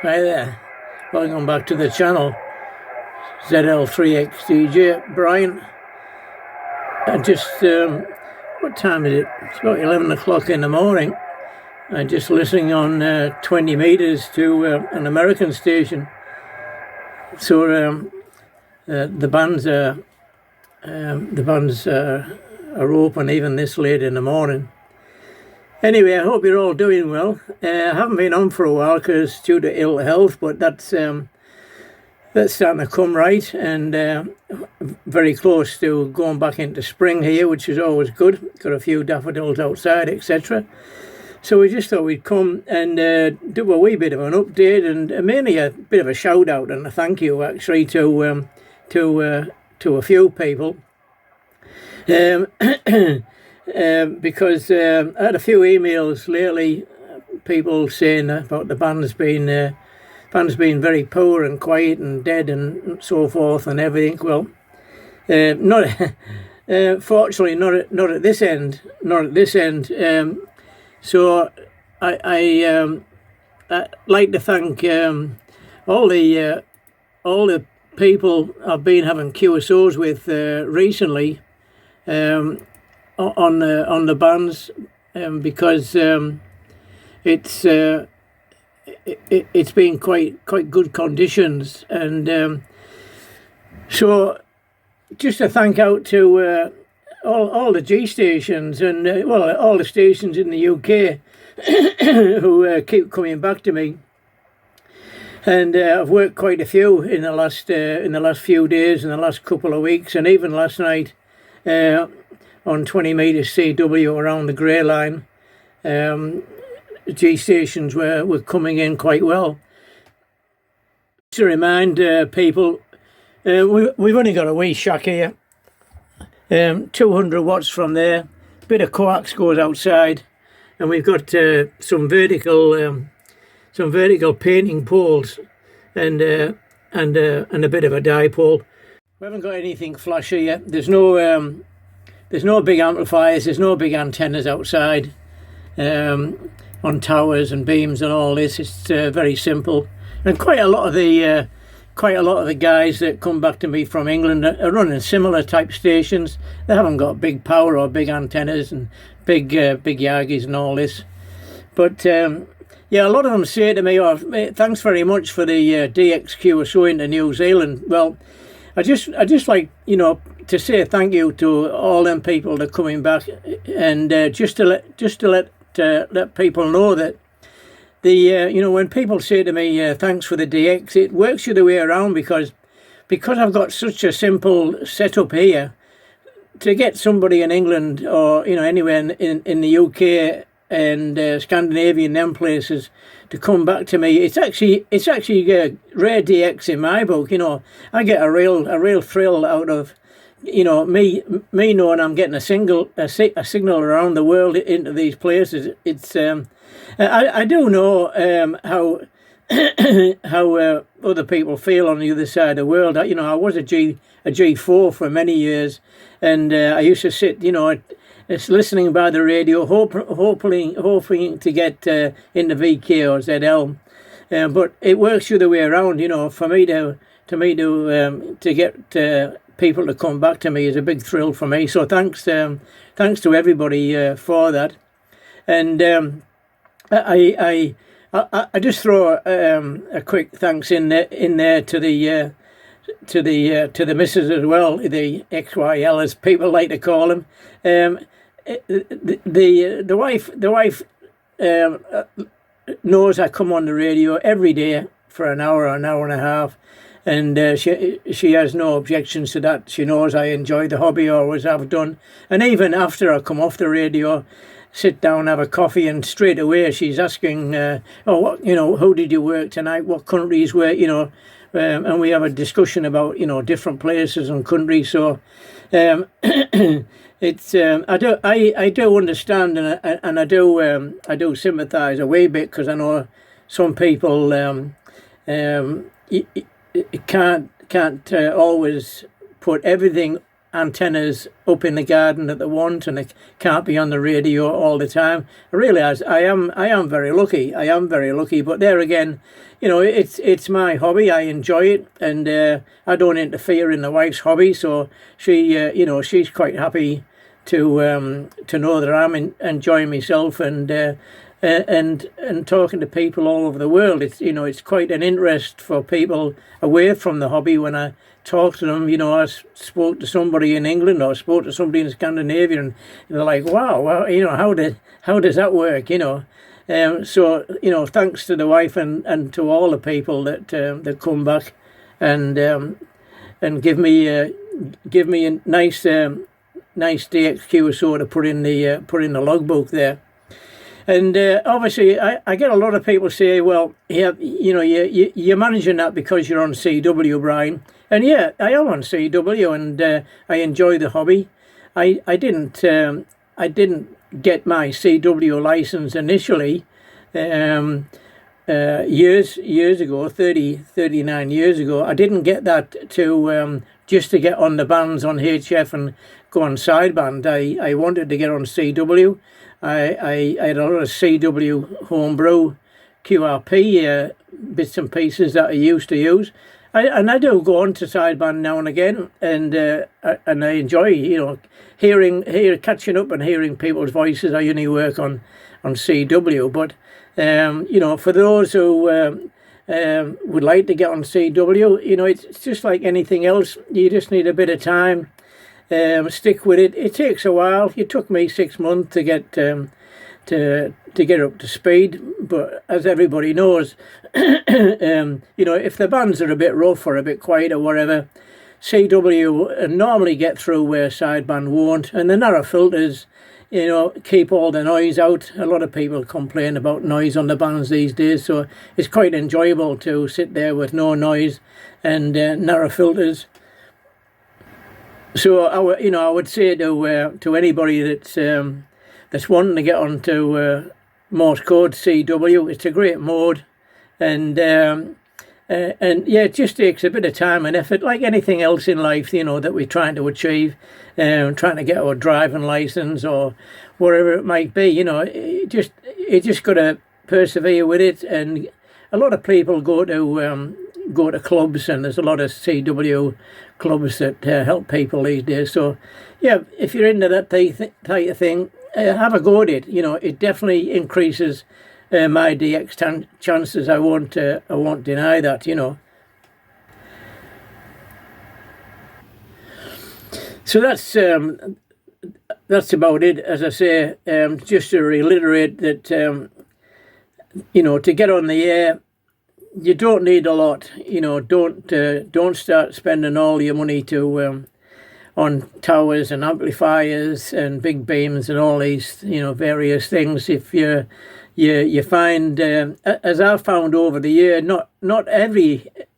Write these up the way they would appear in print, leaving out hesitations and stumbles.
Hi there, welcome back to the channel. ZL3XDJ, Brian. I just, what time is it? It's about 11 o'clock in the morning. I'm just listening on 20 meters to an American station. So the bands are open even this late in the morning. Anyway, I hope you're all doing well. I haven't been on for a while because due to ill health, but that's starting to come right, and very close to going back into spring here, which is always good. Got a few daffodils outside, etc. So we just thought we'd come and do a wee bit of an update, and mainly a bit of a shout out and a thank you actually to a few people. Because I had a few emails lately, people saying about the band's been very poor and quiet and dead and so forth and everything. Well, not fortunately not at this end. So I like to thank all the people I've been having QSOs with recently. On the bands, because it's been quite good conditions, and so just a thank out to all the G stations and all the stations in the UK who keep coming back to me, and I've worked quite a few in the last few days, in the last couple of weeks, and even last night. On 20 metres CW around the grey line, G stations were coming in quite well. To remind people, we've only got a wee shack here, 200 watts from there, a bit of coax goes outside, and we've got some vertical painting poles and a bit of a dipole. We haven't got anything flashy yet. There's no big amplifiers, there's no big antennas outside on towers and beams and all this. It's very simple, and quite a lot of the guys that come back to me from England are running similar type stations. They haven't got big power or big antennas and big Yagis and all this. But yeah, a lot of them say to me, "Oh, thanks very much for the DXQ show into New Zealand." Well, I just like, to say thank you to all them people that are coming back, and just to let people know that when people say to me thanks for the DX, it works the other way around, because I've got such a simple setup here. To get somebody in England or anywhere in the UK and Scandinavia and them places to come back to me, it's actually rare DX in my book. I get a real thrill out of me knowing I'm getting a signal around the world into these places. It's I do know how how other people feel on the other side of the world. I was a G4 for many years, and I used to sit it's listening by the radio, hoping to get into VK or ZL, but it works the other way around. For me to get people to come back to me is a big thrill for me. So thanks to everybody for that, and I just throw a quick thanks in there to the missus as well, the XYL as people like to call them. The wife knows I come on the radio every day for an hour and a half, and she has no objections to that. She knows I enjoy the hobby, always have done, and even after I come off the radio, sit down, have a coffee, and straight away she's asking, who did you work tonight? What countries were, and we have a discussion about different places and countries. So it's I do understand, and I do sympathise a wee bit, because I know some people can't always put everything antennas up in the garden that they want, and they can't be on the radio all the time. I realise I am very lucky. I am very lucky. But there again, it's my hobby. I enjoy it, and I don't interfere in the wife's hobby. So she, she's quite happy to know that I'm enjoying myself and talking to people all over the world. It's quite an interest for people away from the hobby when I talk to them. I spoke to somebody in England or spoke to somebody in Scandinavia, and they're like, wow, well, how does that work? So thanks to the wife and to all the people that come back and give me a nice DXQSO to put in the logbook there. And obviously, I get a lot of people say, well, yeah, you're managing that because you're on CW, Brian. And yeah, I am on CW, and I enjoy the hobby. I didn't get my CW license initially years ago, 39 years ago. I didn't get that to just to get on the bands on HF and go on sideband. I wanted to get on CW. I had a lot of CW homebrew QRP bits and pieces that I used to use. I do go on to sideband now and again, and I enjoy catching up and hearing people's voices. I only work on CW, but for those who would like to get on CW, it's just like anything else. You just need a bit of time. Stick with it. It takes a while. It took me 6 months to get up to speed, but as everybody knows, if the bands are a bit rough or a bit quiet or whatever, CW normally get through where sideband won't, and the narrow filters, keep all the noise out. A lot of people complain about noise on the bands these days, so it's quite enjoyable to sit there with no noise and narrow filters. So I would say to anybody that's wanting to get onto Morse code CW, it's a great mode, and it just takes a bit of time and effort, like anything else in life, that we're trying to achieve, trying to get our driving license or whatever it might be. You just got to persevere with it, and a lot of people go to clubs, and there's a lot of CW clubs that help people these days. So yeah, if you're into that type of thing, have a go at it. It definitely increases my DX chances. I won't deny that. So that's about it. As I say, just to reiterate that to get on the air, you don't need a lot. Don't start spending all your money on towers and amplifiers and big beams and all these various things. If you find, as I've found over the year, not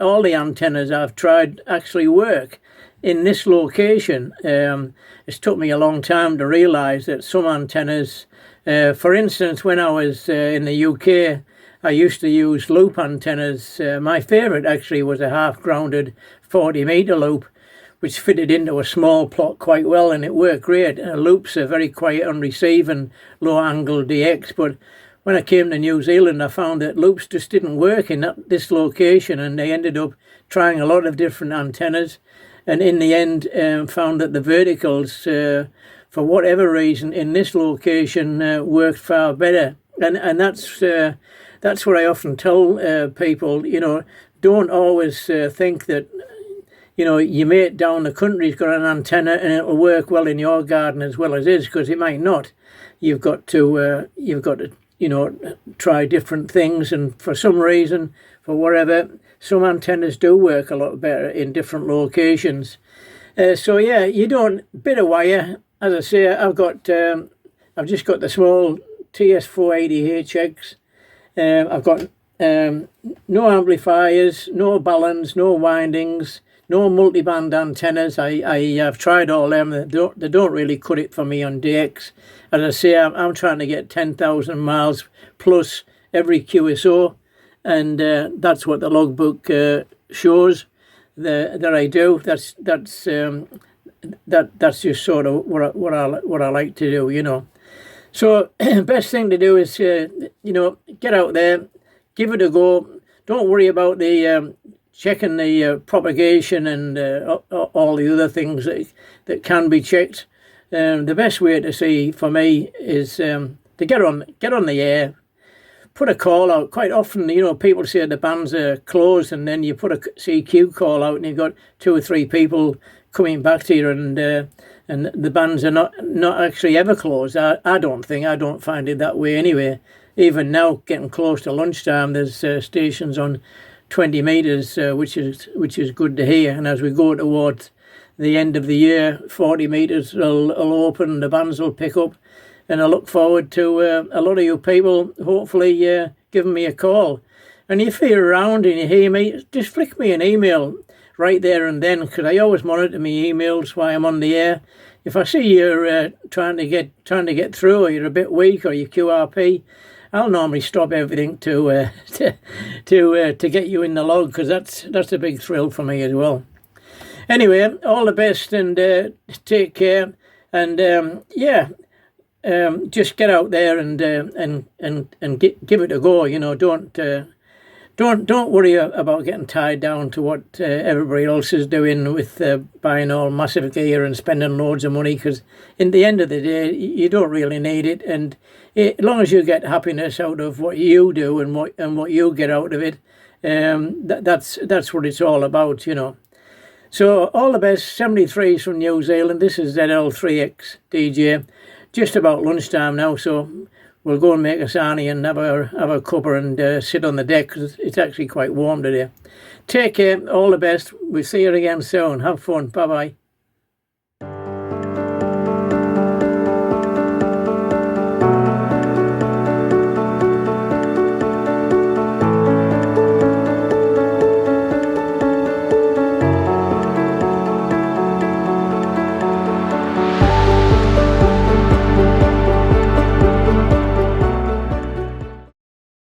all the antennas I've tried actually work in this location. It's took me a long time to realise that some antennas, for instance, when I was in the UK, I used to use loop antennas. My favourite actually was a half-grounded 40-metre loop, which fitted into a small plot quite well, and it worked great. Loops are very quiet on receive and low-angle DX, but when I came to New Zealand, I found that loops just didn't work in this location, and they ended up trying a lot of different antennas, and in the end found that the verticals, for whatever reason, in this location worked far better. And that's what I often tell people. Don't always think that your mate down the country's got an antenna and it'll work well in your garden as well as his, because it might not. You've got to try different things, and for some reason, for whatever, some antennas do work a lot better in different locations. So yeah, you don't bit of wire. As I say, I've just got the small TS480HX. I've got no amplifiers, no balance, no windings, no multiband antennas. I've tried all them. They don't really cut it for me on DX. As I say, I'm trying to get 10,000 miles plus every QSO, and that's what the logbook shows that I do. that's just sort of what I like to do, you know. So best thing to do is get out there, give it a go. Don't worry about the checking the propagation and all the other things that can be checked. The best way to see for me is to get on the air, put a call out. Quite often, people say the bands are closed, and then you put a CQ call out, and you've got 2 or 3 people coming back to you, and the bands are not actually ever closed. I don't find it that way anyway. Even now, getting close to lunchtime, there's stations on 20 metres, which is good to hear. And as we go towards the end of the year, 40 metres will open, the bands will pick up, and I look forward to a lot of you people hopefully giving me a call. And if you're around and you hear me, just flick me an email right there and then, because I always monitor my emails while I'm on the air. If I see you're trying to get through, or you're a bit weak, or you're QRP, I'll normally stop everything to get you in the log, because that's a big thrill for me as well. Anyway, all the best, and take care, and just get out there and give it a go. Don't worry about getting tied down to what everybody else is doing with buying all massive gear and spending loads of money, because in the end of the day, you don't really need it. And as long as you get happiness out of what you do and what you get out of it, that's what it's all about, So all the best. 73s from New Zealand. This is ZL3XDJ. Just about lunchtime now, so we'll go and make a sarnie and have a cuppa and sit on the deck, because it's actually quite warm today. Take care, all the best. We'll see you again soon. Have fun. Bye-bye.